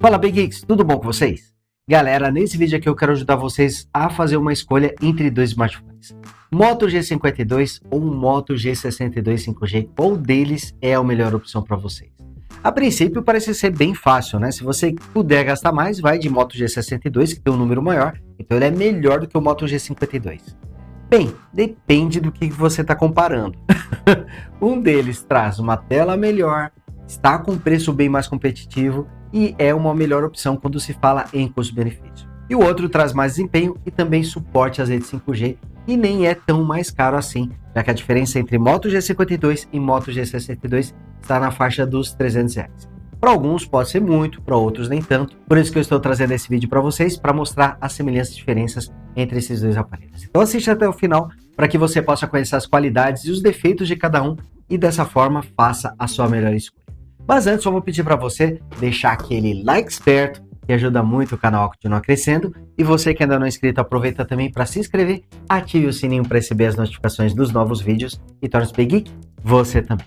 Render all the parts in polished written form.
Fala Big Geeks, tudo bom com vocês? Galera, nesse vídeo aqui eu quero ajudar vocês a fazer uma escolha entre dois smartphones. Moto G52 ou Moto G62 5G, qual deles é a melhor opção para vocês? A princípio parece ser bem fácil, né? Se você puder gastar mais, vai de Moto G62, que tem um número maior, então ele é melhor do que o Moto G52. Bem, depende do que você está comparando. Um deles traz uma tela melhor, está com preço bem mais competitivo e é uma melhor opção quando se fala em custo-benefício. E o outro traz mais desempenho e também suporte às redes 5G e nem é tão mais caro assim, já que a diferença entre Moto G52 e Moto G62 está na faixa dos R$300. Para alguns pode ser muito, para outros nem tanto, por isso que eu estou trazendo esse vídeo para vocês, para mostrar as semelhanças e diferenças entre esses dois aparelhos. Então assiste até o final para que você possa conhecer as qualidades e os defeitos de cada um e dessa forma faça a sua melhor escolha. Mas antes eu vou pedir para você deixar aquele like esperto, que ajuda muito o canal a continuar crescendo, e você que ainda não é inscrito, aproveita também para se inscrever, ative o sininho para receber as notificações dos novos vídeos e torne-se Big Geek você também.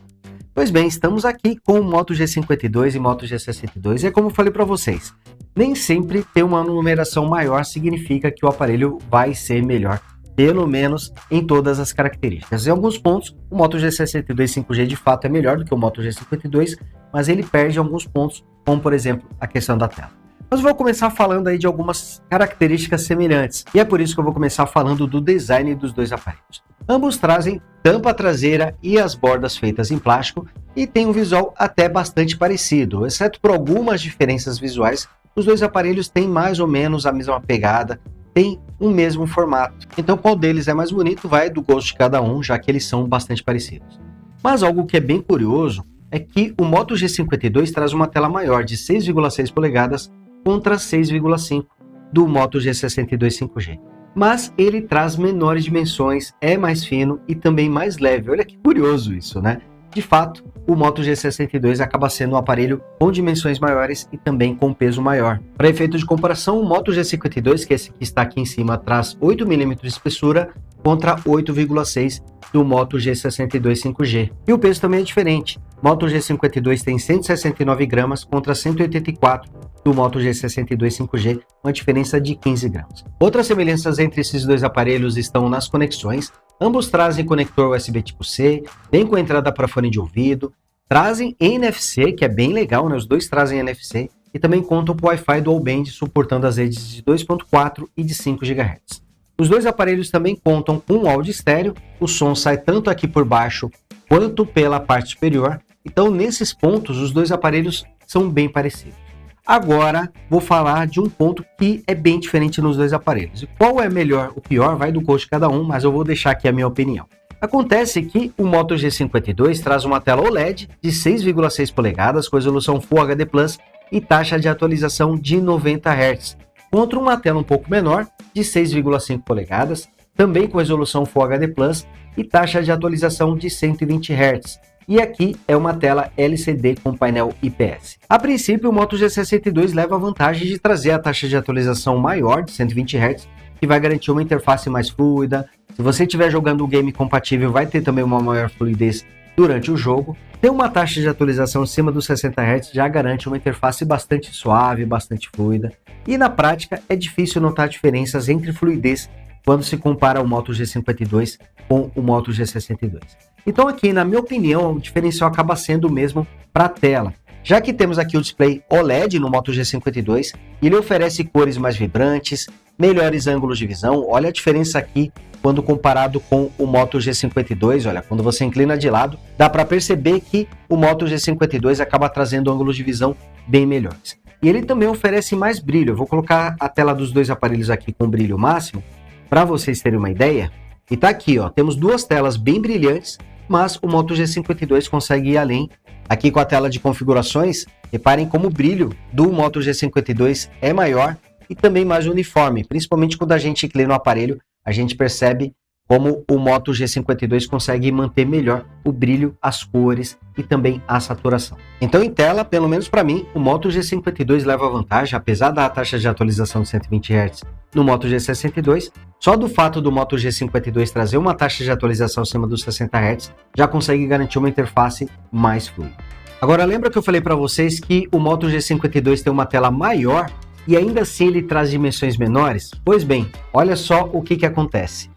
Pois bem, estamos aqui com o Moto G52 e Moto G62 e é como eu falei para vocês, nem sempre ter uma numeração maior significa que o aparelho vai ser melhor, pelo menos em todas as características. Em alguns pontos, o Moto G62 5G de fato é melhor do que o Moto G52, mas ele perde alguns pontos, como por exemplo a questão da tela. Mas vou começar falando aí de algumas características semelhantes, e é por isso que eu vou começar falando do design dos dois aparelhos. Ambos trazem tampa traseira e as bordas feitas em plástico e tem um visual até bastante parecido, exceto por algumas diferenças visuais. Os dois aparelhos têm mais ou menos a mesma pegada, tem o mesmo formato. Então qual deles é mais bonito vai do gosto de cada um, já que eles são bastante parecidos. Mas algo que é bem curioso é que o Moto G52 traz uma tela maior de 6,6 polegadas contra 6,5 do Moto G62 5G. Mas ele traz menores dimensões, é mais fino e também mais leve. Olha que curioso isso, né? De fato, o Moto G62 acaba sendo um aparelho com dimensões maiores e também com peso maior. Para efeito de comparação, o Moto G52, que é esse que está aqui em cima, traz 8 mm de espessura contra 8,6 do Moto G62 5G. E o peso também é diferente. O Moto G52 tem 169 gramas contra 184 do Moto G62 5G, uma diferença de 15 gramas. Outras semelhanças entre esses dois aparelhos estão nas conexões. Ambos trazem conector USB tipo C, vem com entrada para fone de ouvido, trazem NFC, que é bem legal, né? Os dois trazem NFC, e também contam com Wi-Fi Dual Band, suportando as redes de 2.4 e de 5 GHz. Os dois aparelhos também contam com um áudio estéreo, o som sai tanto aqui por baixo quanto pela parte superior, então nesses pontos os dois aparelhos são bem parecidos. Agora vou falar de um ponto que é bem diferente nos dois aparelhos. E qual é melhor ou pior vai do gosto de cada um, mas eu vou deixar aqui a minha opinião. Acontece que o Moto G52 traz uma tela OLED de 6,6 polegadas com resolução Full HD Plus e taxa de atualização de 90 Hz, contra uma tela um pouco menor de 6,5 polegadas, também com resolução Full HD Plus e taxa de atualização de 120 Hz. E aqui é uma tela LCD com painel IPS. A princípio, o Moto G62 leva a vantagem de trazer a taxa de atualização maior de 120 Hz, que vai garantir uma interface mais fluida. Se você estiver jogando um game compatível, vai ter também uma maior fluidez durante o jogo. Ter uma taxa de atualização acima dos 60 Hz já garante uma interface bastante suave, bastante fluida. E na prática, é difícil notar diferenças entre fluidez quando se compara o Moto G52 com o Moto G62. Então aqui, na minha opinião, o diferencial acaba sendo o mesmo para a tela. Já que temos aqui o display OLED no Moto G52, ele oferece cores mais vibrantes, melhores ângulos de visão. Olha a diferença aqui quando comparado com o Moto G52. Olha, quando você inclina de lado, dá para perceber que o Moto G52 acaba trazendo ângulos de visão bem melhores. E ele também oferece mais brilho. Eu vou colocar a tela dos dois aparelhos aqui com brilho máximo, para vocês terem uma ideia. E tá aqui, ó, temos duas telas bem brilhantes, mas o Moto G52 consegue ir além. Aqui com a tela de configurações, reparem como o brilho do Moto G52 é maior e também mais uniforme, principalmente quando a gente inclina o aparelho, a gente percebe como o Moto G52 consegue manter melhor o brilho, as cores e também a saturação. Então em tela, pelo menos para mim, o Moto G52 leva vantagem, apesar da taxa de atualização de 120 Hz no Moto G62, só do fato do Moto G52 trazer uma taxa de atualização acima dos 60 Hz, já consegue garantir uma interface mais fluida. Agora lembra que eu falei para vocês que o Moto G52 tem uma tela maior e ainda assim ele traz dimensões menores? Pois bem, olha só o que acontece.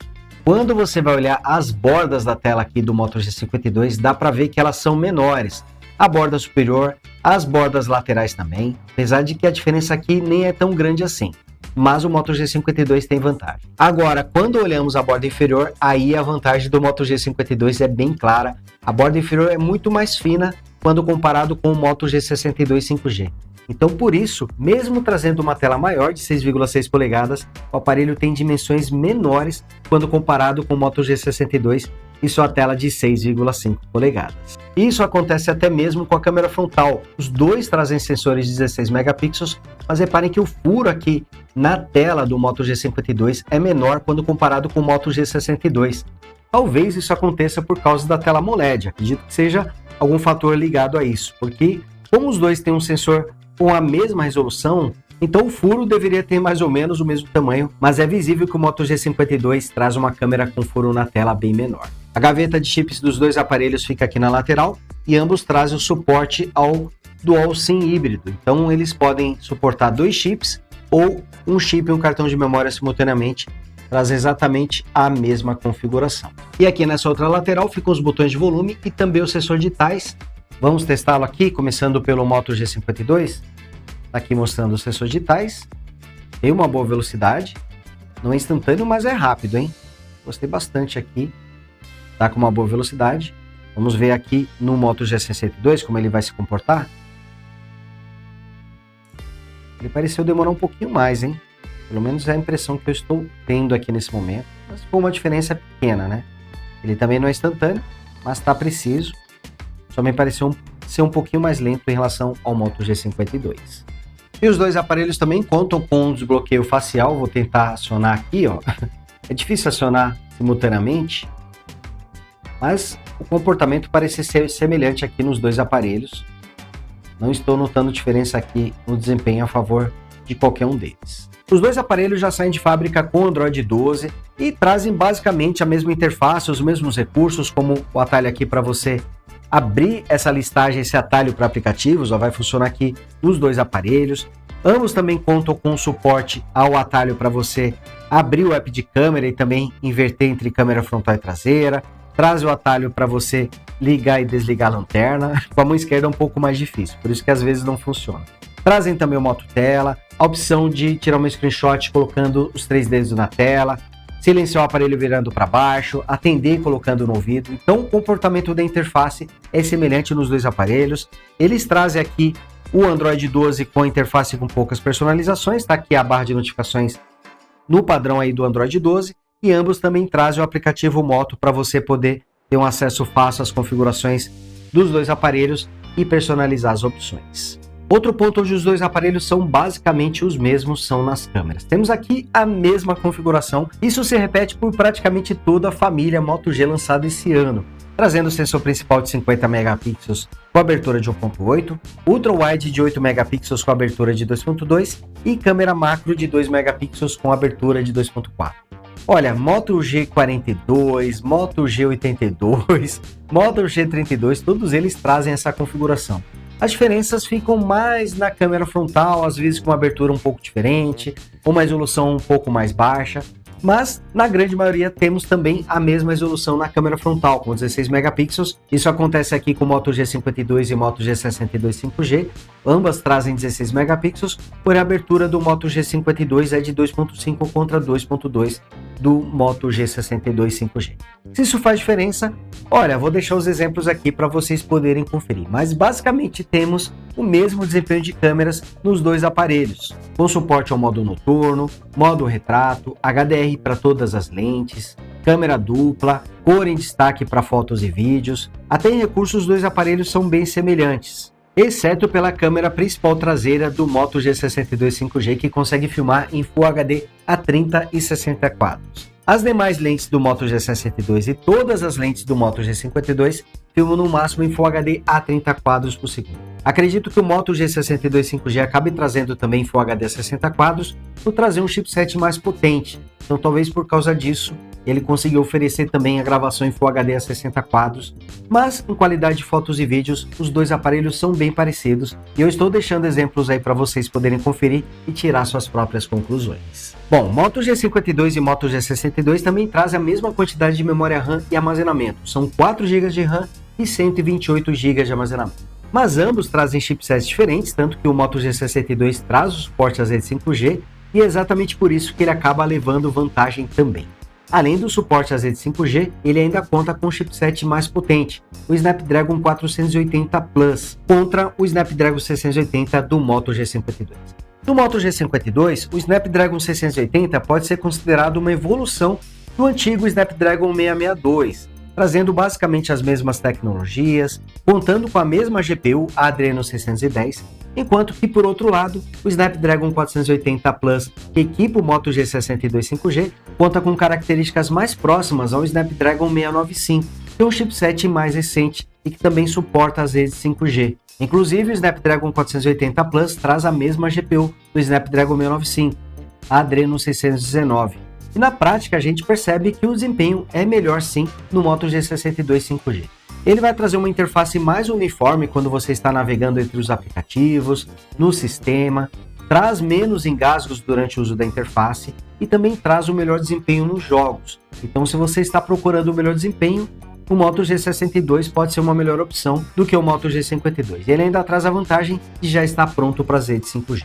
Quando você vai olhar as bordas da tela aqui do Moto G52, dá para ver que elas são menores. A borda superior, as bordas laterais também, apesar de que a diferença aqui nem é tão grande assim. Mas o Moto G52 tem vantagem. Agora, quando olhamos a borda inferior, aí a vantagem do Moto G52 é bem clara. A borda inferior é muito mais fina quando comparado com o Moto G62 5G. Então, por isso, mesmo trazendo uma tela maior de 6,6 polegadas, o aparelho tem dimensões menores quando comparado com o Moto G62 e sua tela de 6,5 polegadas. Isso acontece até mesmo com a câmera frontal. Os dois trazem sensores de 16 megapixels, mas reparem que o furo aqui na tela do Moto G52 é menor quando comparado com o Moto G62. Talvez isso aconteça por causa da tela AMOLED, acredito que seja algum fator ligado a isso, porque como os dois têm um sensor com a mesma resolução, então o furo deveria ter mais ou menos o mesmo tamanho, mas é visível que o Moto G52 traz uma câmera com furo na tela bem menor. A gaveta de chips dos dois aparelhos fica aqui na lateral e ambos trazem o suporte ao Dual SIM híbrido, então eles podem suportar 2 chips ou um chip e um cartão de memória simultaneamente, traz exatamente a mesma configuração. E aqui nessa outra lateral ficam os botões de volume e também o sensor de tais. Vamos testá-lo aqui, começando pelo Moto G52. Tá aqui mostrando os sensores digitais. Tem uma boa velocidade. Não é instantâneo, mas é rápido, hein? Gostei bastante aqui. Tá com uma boa velocidade. Vamos ver aqui no Moto G62 como ele vai se comportar. Ele pareceu demorar um pouquinho mais, hein? Pelo menos é a impressão que eu estou tendo aqui nesse momento. Mas foi uma diferença pequena, né? Ele também não é instantâneo, mas está preciso. Só me pareceu ser um pouquinho mais lento em relação ao Moto G52. E os dois aparelhos também contam com um desbloqueio facial. Vou tentar acionar aqui, ó. É difícil acionar simultaneamente, mas o comportamento parece ser semelhante aqui nos dois aparelhos. Não estou notando diferença aqui no desempenho a favor de qualquer um deles. Os dois aparelhos já saem de fábrica com Android 12 e trazem basicamente a mesma interface, os mesmos recursos, como o atalho aqui para você abrir essa listagem, esse atalho para aplicativos, ó, vai funcionar aqui nos dois aparelhos. Ambos também contam com suporte ao atalho para você abrir o app de câmera e também inverter entre câmera frontal e traseira. Traz o atalho para você ligar e desligar a lanterna. Com a mão esquerda é um pouco mais difícil, por isso que às vezes não funciona. Trazem também o modo tela, a opção de tirar um screenshot colocando os 3 dedos na tela, silenciar o aparelho virando para baixo, atender colocando no ouvido. Então o comportamento da interface é semelhante nos dois aparelhos. Eles trazem aqui o Android 12 com a interface com poucas personalizações, está aqui a barra de notificações no padrão aí do Android 12, e ambos também trazem o aplicativo Moto para você poder ter um acesso fácil às configurações dos dois aparelhos e personalizar as opções. Outro ponto onde os dois aparelhos são basicamente os mesmos são nas câmeras. Temos aqui a mesma configuração, isso se repete por praticamente toda a família Moto G lançada esse ano, trazendo o sensor principal de 50 megapixels com abertura de 1.8, ultra wide de 8 megapixels com abertura de 2.2 e câmera macro de 2 megapixels com abertura de 2.4. Olha, Moto G42, Moto G82, Moto G32, todos eles trazem essa configuração. As diferenças ficam mais na câmera frontal, às vezes com uma abertura um pouco diferente, uma resolução um pouco mais baixa, mas na grande maioria temos também a mesma resolução na câmera frontal, com 16 megapixels. Isso acontece aqui com o Moto G52 e Moto G62 5G, ambas trazem 16 megapixels, porém a abertura do Moto G52 é de 2.5 contra 2.2 do Moto G62 5G. Se isso faz diferença, olha, vou deixar os exemplos aqui para vocês poderem conferir, mas basicamente temos o mesmo desempenho de câmeras nos dois aparelhos, com suporte ao modo noturno, modo retrato, HDR para todas as lentes, câmera dupla, cor em destaque para fotos e vídeos. Até em recursos os dois aparelhos são bem semelhantes, exceto pela câmera principal traseira do Moto G62 5G, que consegue filmar em Full HD a 30 e 60 quadros. As demais lentes do Moto G62 e todas as lentes do Moto G52 filmam no máximo em Full HD a 30 quadros por segundo. Acredito que o Moto G62 5G acabe trazendo também Full HD a 60 quadros por trazer um chipset mais potente, então talvez por causa disso ele conseguiu oferecer também a gravação em Full HD a 60 quadros, mas em qualidade de fotos e vídeos, os dois aparelhos são bem parecidos e eu estou deixando exemplos aí para vocês poderem conferir e tirar suas próprias conclusões. Bom, Moto G52 e Moto G62 também trazem a mesma quantidade de memória RAM e armazenamento, são 4 GB de RAM e 128 GB de armazenamento. Mas ambos trazem chipsets diferentes, tanto que o Moto G62 traz o suporte às redes 5G e é exatamente por isso que ele acaba levando vantagem também. Além do suporte às redes 5G, ele ainda conta com um chipset mais potente, o Snapdragon 480 Plus, contra o Snapdragon 680 do Moto G52. No Moto G52, o Snapdragon 680 pode ser considerado uma evolução do antigo Snapdragon 662, trazendo basicamente as mesmas tecnologias, contando com a mesma GPU, a Adreno 610, enquanto que, por outro lado, o Snapdragon 480 Plus, que equipa o Moto G62 5G, conta com características mais próximas ao Snapdragon 695, que é um chipset mais recente e que também suporta as redes 5G. Inclusive, o Snapdragon 480 Plus traz a mesma GPU do Snapdragon 695, a Adreno 619. E na prática a gente percebe que o desempenho é melhor sim no Moto G62 5G. Ele vai trazer uma interface mais uniforme quando você está navegando entre os aplicativos, no sistema, traz menos engasgos durante o uso da interface e também traz um melhor desempenho nos jogos. Então, se você está procurando o melhor desempenho, o Moto G62 pode ser uma melhor opção do que o Moto G52. Ele ainda traz a vantagem de já estar pronto para as redes 5G.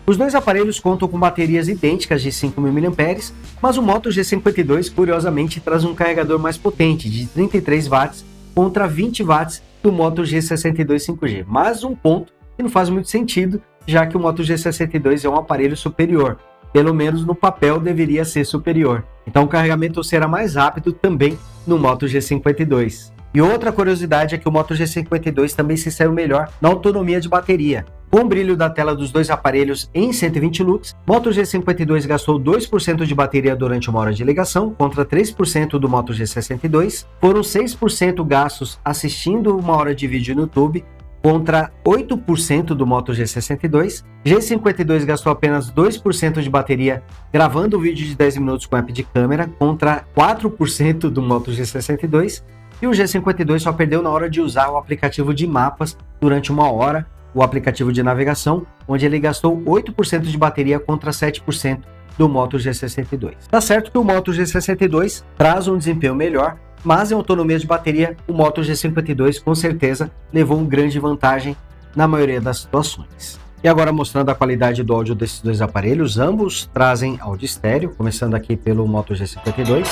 Os dois aparelhos contam com baterias idênticas de 5.000 mAh, mas o Moto G52 curiosamente traz um carregador mais potente de 33 watts contra 20 watts do Moto G62 5G, mas um ponto que não faz muito sentido, já que o Moto G62 é um aparelho superior, pelo menos no papel deveria ser superior. Então o carregamento será mais rápido também no Moto G52. E outra curiosidade é que o Moto G52 também se saiu melhor na autonomia de bateria. Com o brilho da tela dos dois aparelhos em 120 lux, Moto G52 gastou 2% de bateria durante uma hora de ligação, contra 3% do Moto G62. Foram 6% gastos assistindo uma hora de vídeo no YouTube, contra 8% do Moto G62. G52 gastou apenas 2% de bateria gravando o vídeo de 10 minutos com app de câmera, contra 4% do Moto G62. E o G52 só perdeu na hora de usar o aplicativo de mapas durante uma hora, o aplicativo de navegação, onde ele gastou 8% de bateria contra 7% do Moto G62. Tá certo que o Moto G62 traz um desempenho melhor, mas em autonomia de bateria, o Moto G52 com certeza levou uma grande vantagem na maioria das situações. E agora mostrando a qualidade do áudio desses dois aparelhos, ambos trazem áudio estéreo, começando aqui pelo Moto G52.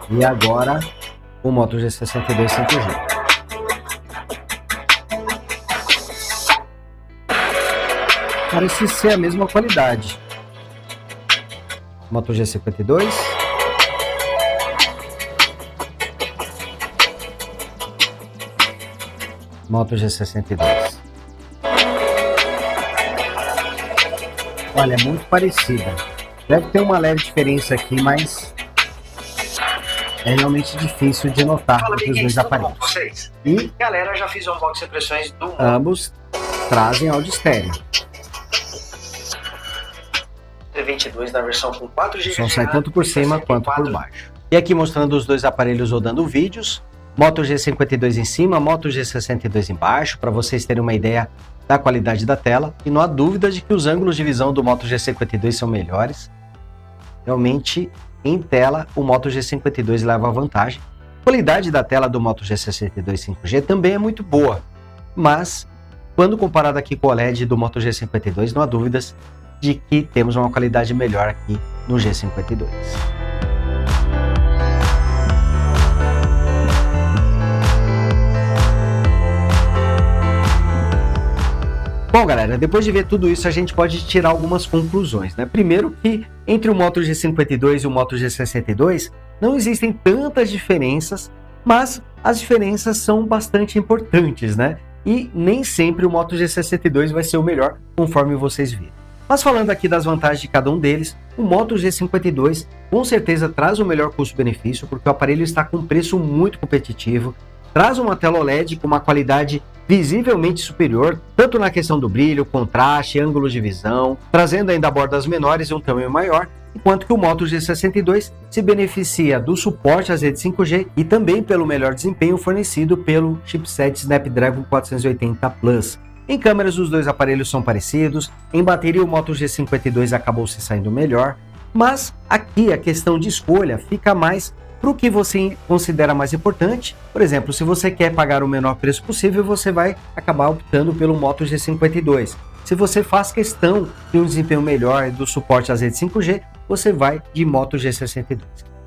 E agora o Moto G62 5G. Parece ser a mesma qualidade. Moto G52. Moto G62. Olha, é muito parecida. Deve ter uma leve diferença aqui, mas é realmente difícil de notar entre os dois aparelhos. E galera, já fiz um unboxing impressões do ambos trazem áudio estéreo. 22 na versão com 4 GB. O som sai tanto por cima quanto por baixo. E aqui mostrando os dois aparelhos rodando vídeos. Moto G52 em cima, Moto G62 embaixo, para vocês terem uma ideia da qualidade da tela. E não há dúvida de que os ângulos de visão do Moto G52 são melhores. Realmente, em tela, o Moto G52 leva a vantagem. A qualidade da tela do Moto G62 5G também é muito boa, mas quando comparado aqui com o OLED do Moto G52, não há dúvidas de que temos uma qualidade melhor aqui no G52. Bom, galera, depois de ver tudo isso, a gente pode tirar algumas conclusões, né? Primeiro que entre o Moto G52 e o Moto G62 não existem tantas diferenças, mas as diferenças são bastante importantes, né? E nem sempre o Moto G62 vai ser o melhor, conforme vocês viram. Mas falando aqui das vantagens de cada um deles, o Moto G52 com certeza traz o melhor custo-benefício, porque o aparelho está com um preço muito competitivo, traz uma tela OLED com uma qualidade visivelmente superior, tanto na questão do brilho, contraste, ângulo de visão, trazendo ainda bordas menores e um tamanho maior, enquanto que o Moto G62 se beneficia do suporte às redes 5G e também pelo melhor desempenho fornecido pelo chipset Snapdragon 480 Plus. Em câmeras, os dois aparelhos são parecidos, em bateria o Moto G52 acabou se saindo melhor, mas aqui a questão de escolha fica mais para o que você considera mais importante. Por exemplo, se você quer pagar o menor preço possível, você vai acabar optando pelo Moto G52. Se você faz questão de um desempenho melhor e do suporte às redes 5G, você vai de Moto G62.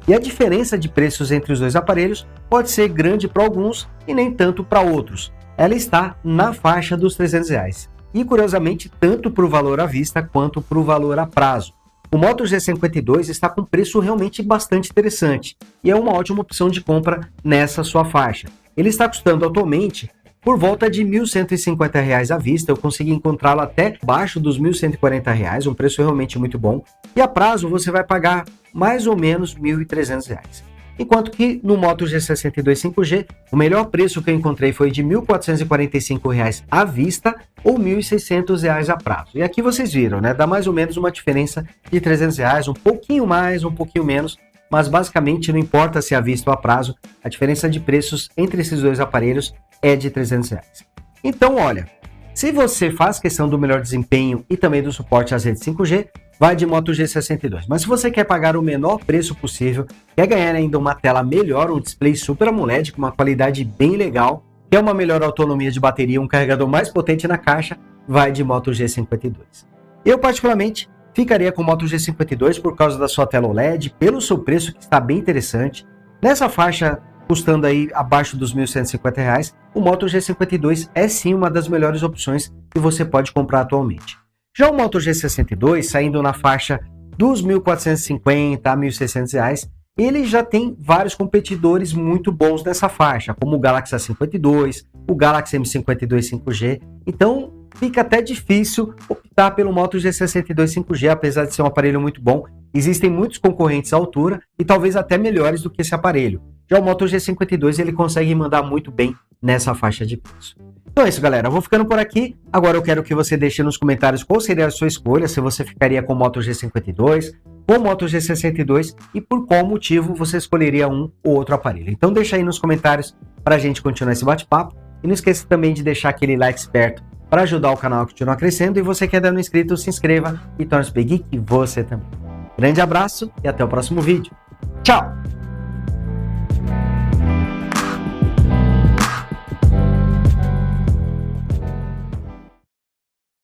E a diferença de preços entre os dois aparelhos pode ser grande para alguns e nem tanto para outros. Ela está na faixa dos R$300. E curiosamente, tanto para o valor à vista quanto para o valor a prazo. O Moto G52 está com preço realmente bastante interessante e é uma ótima opção de compra nessa sua faixa. Ele está custando atualmente por volta de R$ 1.150 à vista, eu consegui encontrá-lo até abaixo dos R$ 1.140, um preço realmente muito bom, e a prazo você vai pagar mais ou menos R$ 1.300. Enquanto que no Moto G62 5G, o melhor preço que eu encontrei foi de R$ 1.445 à vista ou R$ 1.600 a prazo. E aqui vocês viram, né? Dá mais ou menos uma diferença de R$300, um pouquinho mais, um pouquinho menos, mas basicamente não importa se à vista ou a prazo, a diferença de preços entre esses dois aparelhos é de R$300. Então, olha, se você faz questão do melhor desempenho e também do suporte às redes 5G, vai de Moto G62. Mas se você quer pagar o menor preço possível, quer ganhar ainda uma tela melhor, um display Super AMOLED com uma qualidade bem legal, quer uma melhor autonomia de bateria, um carregador mais potente na caixa, vai de Moto G52. Eu, particularmente, ficaria com o Moto G52 por causa da sua tela OLED, pelo seu preço que está bem interessante. Nessa faixa, custando aí abaixo dos R$ 1.150, o Moto G52 é sim uma das melhores opções que você pode comprar atualmente. Já o Moto G62, saindo na faixa dos R$ 1.450 a R$ 1.600, ele já tem vários competidores muito bons nessa faixa, como o Galaxy A52, o Galaxy M52 5G, então fica até difícil optar pelo Moto G62 5G, apesar de ser um aparelho muito bom. Existem muitos concorrentes à altura e talvez até melhores do que esse aparelho. Já o Moto G52 ele consegue mandar muito bem nessa faixa de preço. Então é isso, galera. Eu vou ficando por aqui. Agora eu quero que você deixe nos comentários qual seria a sua escolha, se você ficaria com o Moto G52 ou o Moto G62 e por qual motivo você escolheria um ou outro aparelho. Então deixa aí nos comentários para a gente continuar esse bate-papo. E não esqueça também de deixar aquele like esperto para ajudar o canal a continuar crescendo. E você que ainda não é inscrito, se inscreva e torne-se Geek você também. Grande abraço e até o próximo vídeo. Tchau!